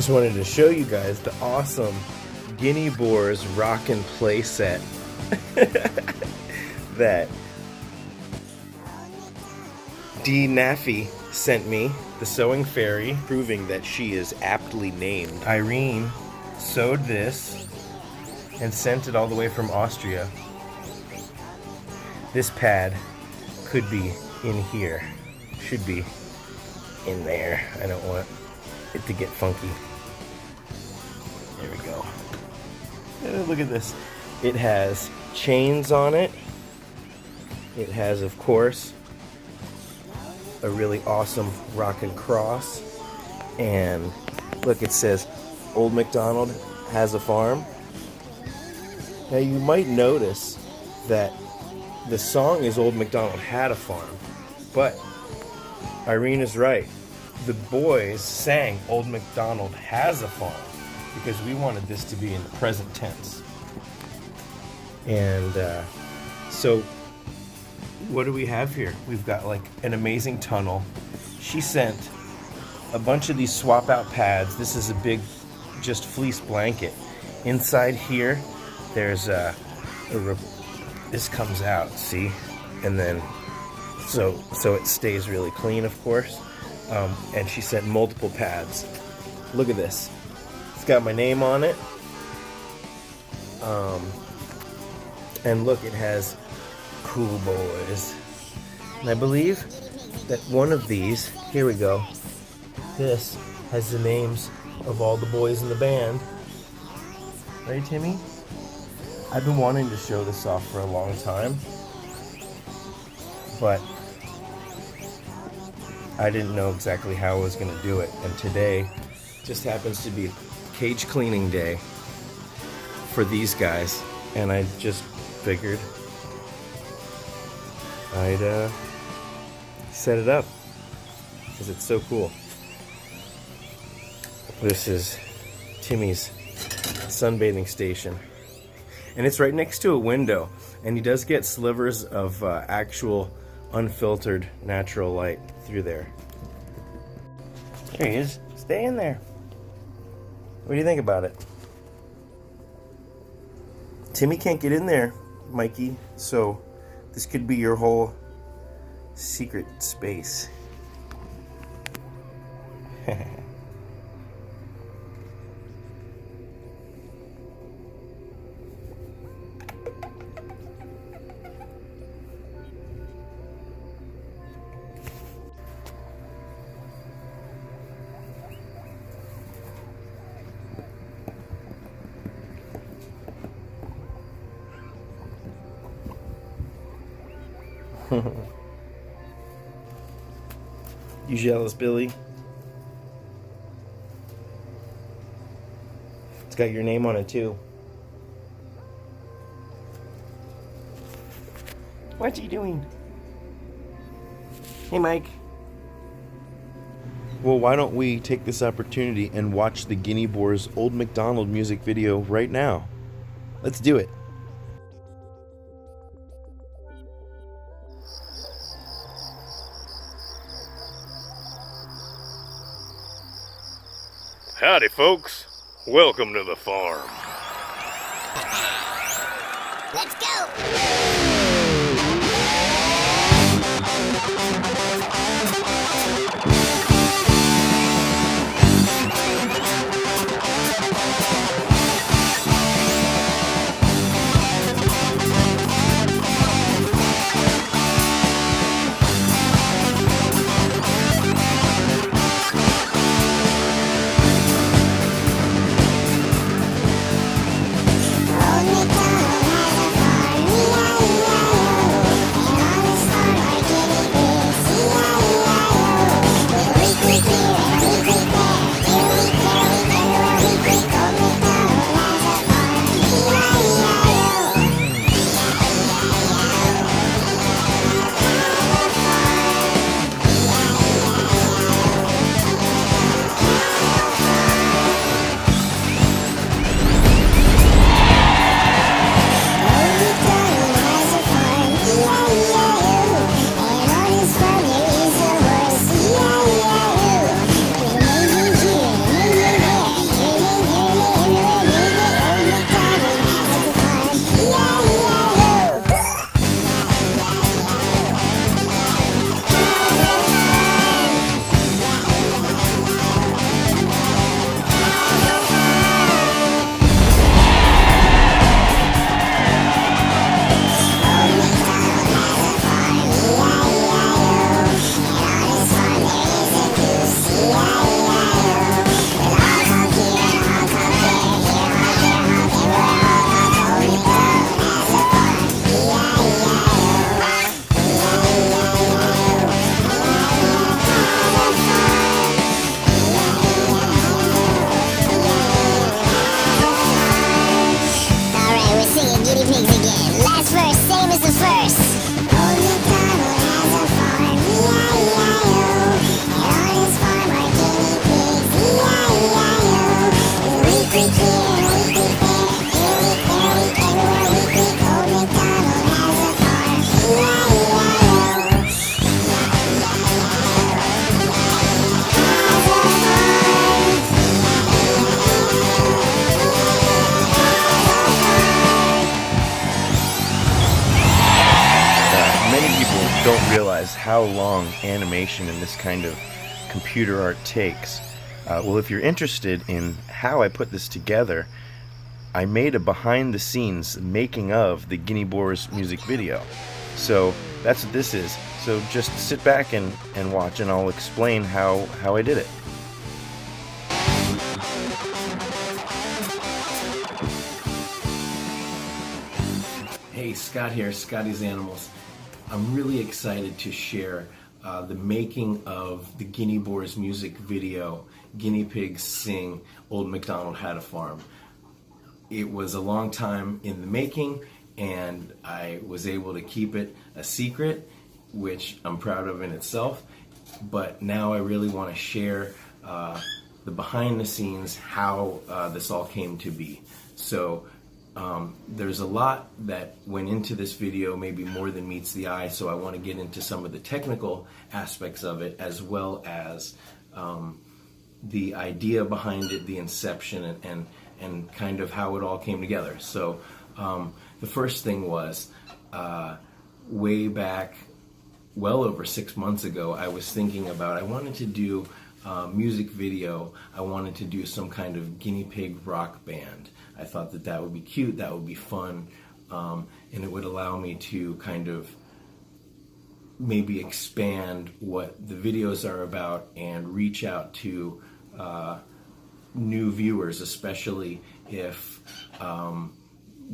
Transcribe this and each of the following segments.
Just wanted to show you guys the awesome Guinea Boars rockin' playset that D. Naffy sent me, the sewing fairy, proving that she is aptly named. Irene sewed this and sent it all the way from Austria. This pad could be in here, should be in there. I don't want it to get funky. There we go. Look at this. It has chains on it. It has, of course, a really awesome rockin' cross. And look, it says, Old MacDonald has a farm. Now you might notice that the song is Old MacDonald had a farm, but Irene is right. The boys sang Old MacDonald has a farm because we wanted this to be in the present tense. And so what do we have here? We've got like an amazing tunnel. She sent a bunch of these swap out pads. This is a big just fleece blanket. Inside here there's this comes out, see? And then so it stays really clean, of course. And she sent multiple pads. Look at this. It's got my name on it. And look, it has Cool Boys. And I believe that one of these, here we go, this has the names of all the boys in the band. Right, Timmy? I've been wanting to show this off for a long time, but I didn't know exactly how I was going to do it. And today just happens to be cage cleaning day for these guys, and I just figured I'd set it up because it's so cool. This is Timmy's sunbathing station, and it's right next to a window, and he does get slivers of actual unfiltered natural light through there. There he is. Stay in there. What do you think about it? Timmy can't get in there, Mikey, so this could be your whole secret space. You jealous, Billy? It's got your name on it too. What's he doing? Hey, Mike. Well, why don't we take this opportunity and watch the Guinea Boars Old MacDonald music video right now? Let's do it. Howdy, folks. Welcome to the farm. Let's go! Old MacDonald had a farm, Don't realize how long animation in this kind of computer art takes. Well, if you're interested in how I put this together, I made a behind the scenes making of the Guinea Boars music video. So that's what this is. So just sit back and watch, and I'll explain how I did it. Hey, Scott here, Scotty's Animals. I'm really excited to share the making of the Guinea Boars music video, Guinea Pigs Sing, Old MacDonald Had a Farm. It was a long time in the making, and I was able to keep it a secret, which I'm proud of in itself, but now I really want to share the behind the scenes, how this all came to be. So there's a lot that went into this video, maybe more than meets the eye, so I want to get into some of the technical aspects of it, as well as the idea behind it, the inception, and kind of how it all came together. So the first thing was, way back, well over 6 months ago, I was thinking about, I wanted to do a music video, I wanted to do some kind of guinea pig rock band. I thought that that would be cute, that would be fun, and it would allow me to kind of maybe expand what the videos are about and reach out to new viewers, especially if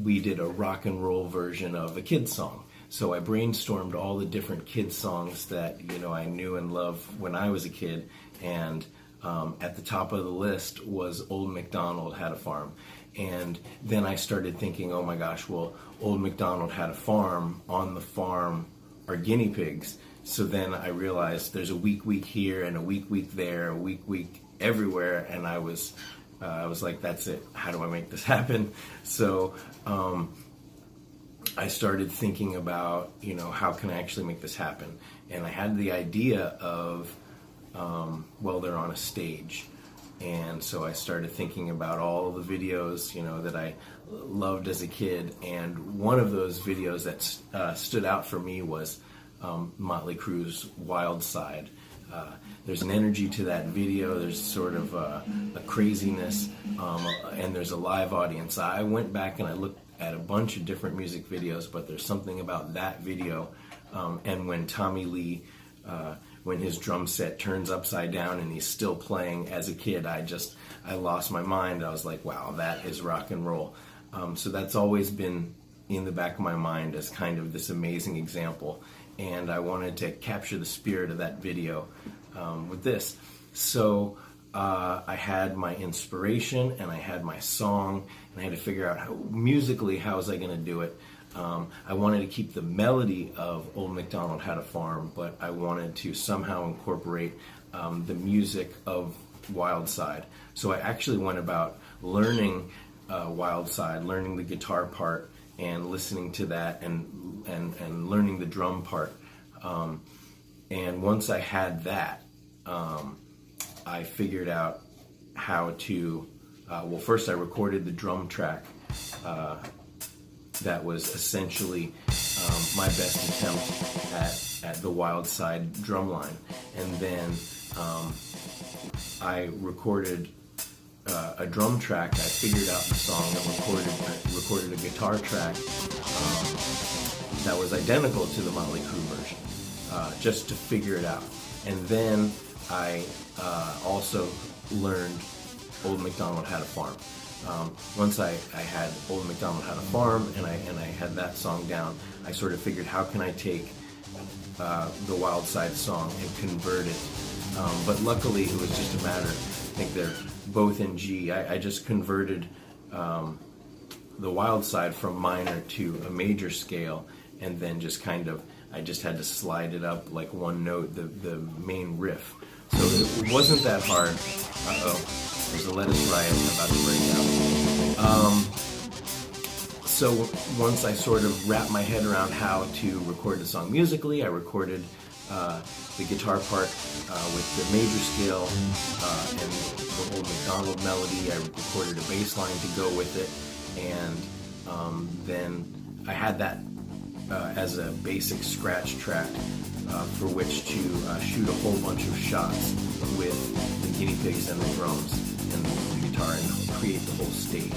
we did a rock and roll version of a kid's song. So I brainstormed all the different kids songs that I knew and loved when I was a kid, and at the top of the list was Old MacDonald Had a Farm. And then I started thinking, oh my gosh, well, Old MacDonald had a farm. On the farm are guinea pigs. So then I realized there's a week here and a week there, a week everywhere, and I was like, that's it. How do I make this happen? So I started thinking about, how can I actually make this happen? And I had the idea of, well, they're on a stage. And so I started thinking about all the videos, that I loved as a kid. And one of those videos that stood out for me was Motley Crue's Wild Side. There's an energy to that video. There's sort of a craziness, and there's a live audience. I went back and I looked at a bunch of different music videos, but there's something about that video. And when Tommy Lee, when his drum set turns upside down and he's still playing as a kid, I lost my mind. I was like, wow, that is rock and roll. So that's always been in the back of my mind as kind of this amazing example. And I wanted to capture the spirit of that video with this. So I had my inspiration and I had my song, and I had to figure out musically how was I going to do it. I wanted to keep the melody of Old MacDonald Had a Farm, but I wanted to somehow incorporate the music of Wild Side. So I actually went about learning Wild Side, learning the guitar part, and listening to that, and learning the drum part. And once I had that, I figured out how to, well, first I recorded the drum track. That was essentially my best attempt at the Wild Side drum line. And then I recorded a drum track. I figured out the song and recorded a guitar track that was identical to the Motley Crue version, just to figure it out. And then I also learned Old MacDonald Had a Farm. Once I had Old MacDonald Had a Farm and I had that song down, I sort of figured, how can I take the Wild Side song and convert it? But luckily it was just a matter, I think they're both in G. I just converted the Wild Side from minor to a major scale, and then just kind of, I just had to slide it up like one note, the main riff. So it wasn't that hard. Uh-oh, there's a lettuce riot about to break out. So once I sort of wrapped my head around how to record the song musically, I recorded the guitar part with the major scale and the whole McDonald melody. I recorded a bass line to go with it, and then I had that as a basic scratch track for which to shoot a whole bunch of shots with the guinea pigs and the drums and the guitar and create the whole stage.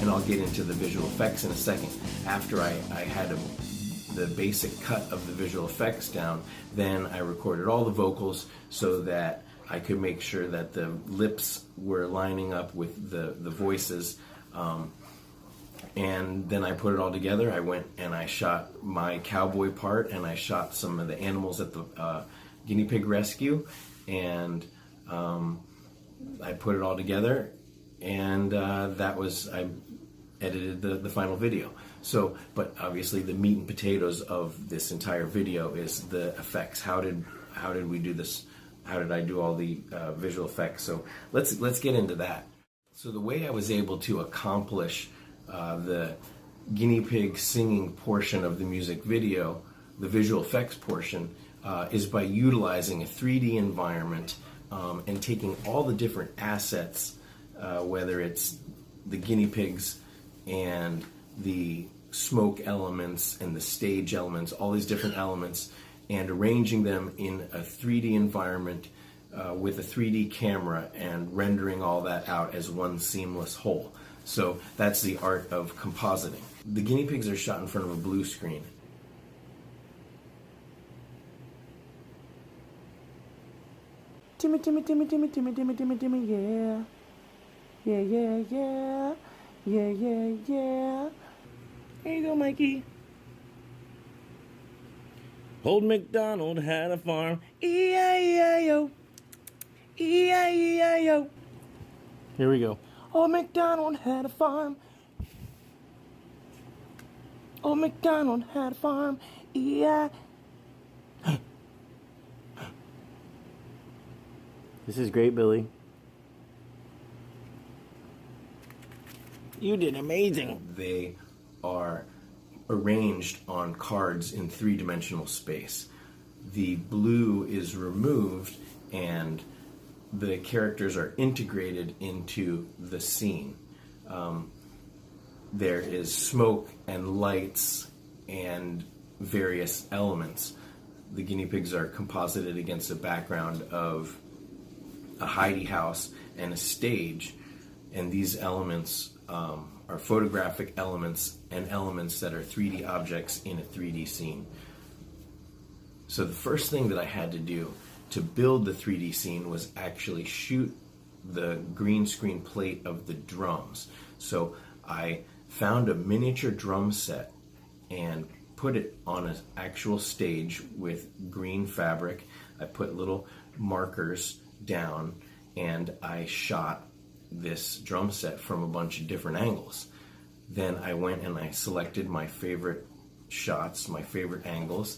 And I'll get into the visual effects in a second. After I had the basic cut of the visual effects down, then I recorded all the vocals so that I could make sure that the lips were lining up with the voices. And then I put it all together. I went and I shot my cowboy part, and I shot some of the animals at the guinea pig rescue, and I put it all together, and I edited the final video. So, but obviously the meat and potatoes of this entire video is the effects. How did we do this? How did I do all the visual effects? So let's get into that. So the way I was able to accomplish the guinea pig singing portion of the music video, the visual effects portion, is by utilizing a 3D environment and taking all the different assets, whether it's the guinea pigs and the smoke elements and the stage elements, all these different elements, and arranging them in a 3D environment with a 3D camera and rendering all that out as one seamless whole. So that's the art of compositing. The guinea pigs are shot in front of a blue screen. Timmy, Timmy, Timmy, Timmy, Timmy, Timmy, Timmy, Timmy, yeah. Yeah, yeah, yeah. Yeah, yeah, yeah. Here you go, Mikey. Old MacDonald had a farm. E-I-E-I-O. E-I-E-I-O. Here we go. Old MacDonald had a farm. Old MacDonald had a farm. E-I. This is great, Billy. You did amazing. They are arranged on cards in three-dimensional space. The blue is removed and the characters are integrated into the scene. There is smoke and lights and various elements. The guinea pigs are composited against a background of a hidey house and a stage, and these elements are photographic elements and elements that are 3D objects in a 3D scene. So the first thing that I had to do to build the 3D scene was actually shoot the green screen plate of the drums. So I found a miniature drum set and put it on an actual stage with green fabric. I put little markers down and I shot this drum set from a bunch of different angles. Then I went and I selected my favorite shots, my favorite angles.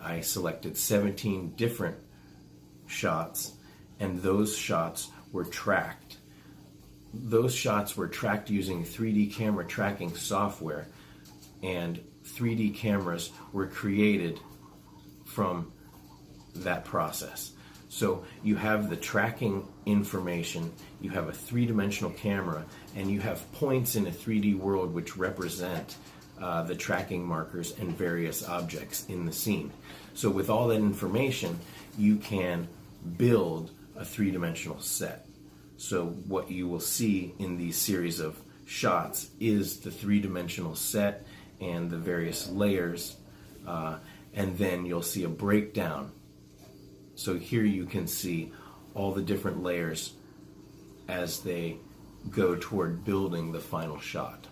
I selected 17 different shots, and those shots were tracked. Those shots were tracked using 3D camera tracking software, and 3D cameras were created from that process. So you have the tracking information, you have a three-dimensional camera, and you have points in a 3D world which represent the tracking markers and various objects in the scene. So with all that information, you can build a three-dimensional set. So what you will see in these series of shots is the three-dimensional set and the various layers, and then you'll see a breakdown. So here you can see all the different layers as they go toward building the final shot.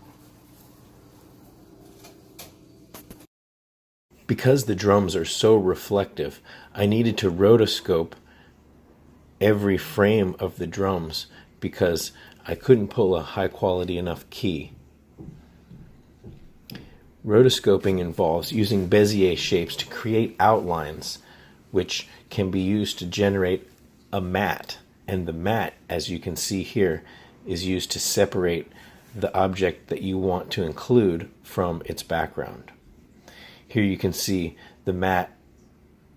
Because the drums are so reflective, I needed to rotoscope every frame of the drums because I couldn't pull a high quality enough key. Rotoscoping involves using Bezier shapes to create outlines, which can be used to generate a matte. And the matte, as you can see here, is used to separate the object that you want to include from its background. Here you can see the matte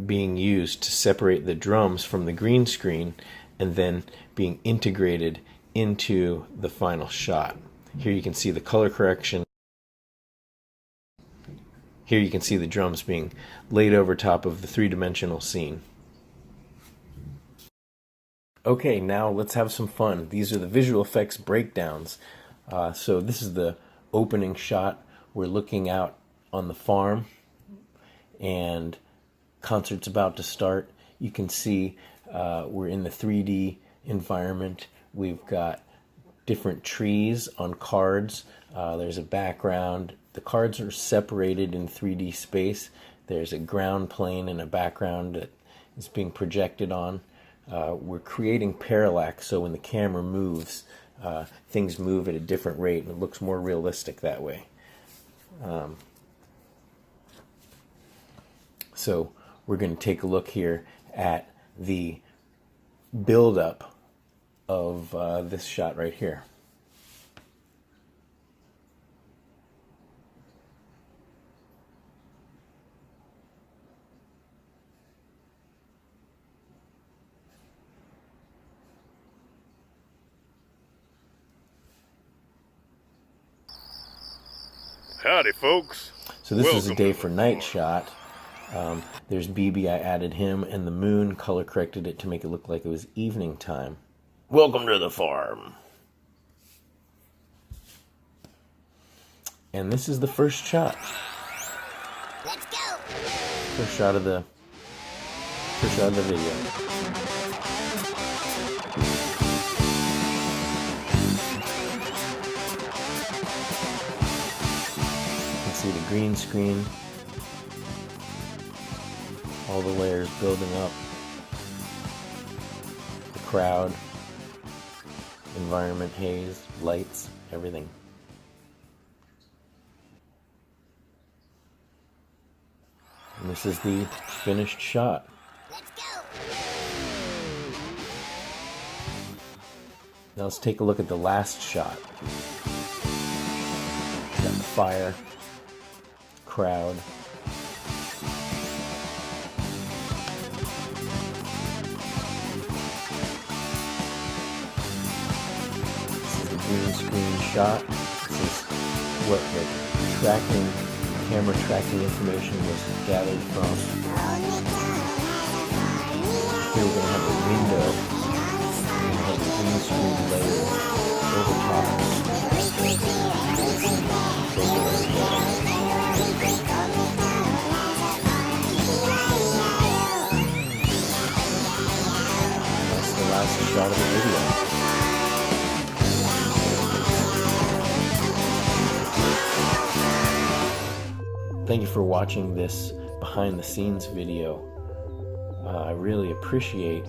being used to separate the drums from the green screen and then being integrated into the final shot. Here you can see the color correction. Here you can see the drums being laid over top of the three-dimensional scene. Okay, now let's have some fun. These are the visual effects breakdowns. So this is the opening shot. We're looking out on the farm and concert's about to start. You can see we're in the 3D environment. We've got different trees on cards. There's a background. The cards are separated in 3D space. There's a ground plane and a background that is being projected on. We're creating parallax, so when the camera moves, things move at a different rate and it looks more realistic that way. So we're going to take a look here at the build-up of this shot right here. Howdy, folks. So this is a day for night shot. There's BB, I added him, and the moon, color corrected it to make it look like it was evening time. Welcome to the farm. And this is the first shot. Let's go. First shot of the video. See the green screen, all the layers building up, the crowd, environment, haze, lights, everything. And this is the finished shot. Let's go. Now let's take a look at the last shot. Got the fire, crowd. This is the green screen shot. This is what the camera tracking information was gathered from. Here we're going to have a window. We're going to have the green screen layer over top of That's the last shot of the video. Thank you for watching this behind the scenes video. I really appreciate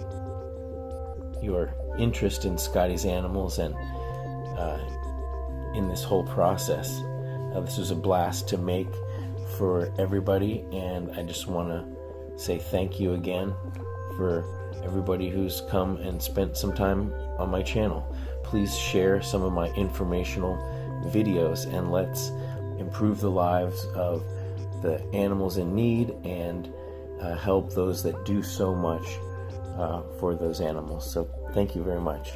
your interest in Scotty's animals and in this whole process. This was a blast to make for everybody, and I just want to say thank you again for everybody who's come and spent some time on my channel. Please share some of my informational videos and let's improve the lives of the animals in need and help those that do so much for those animals. So thank you very much.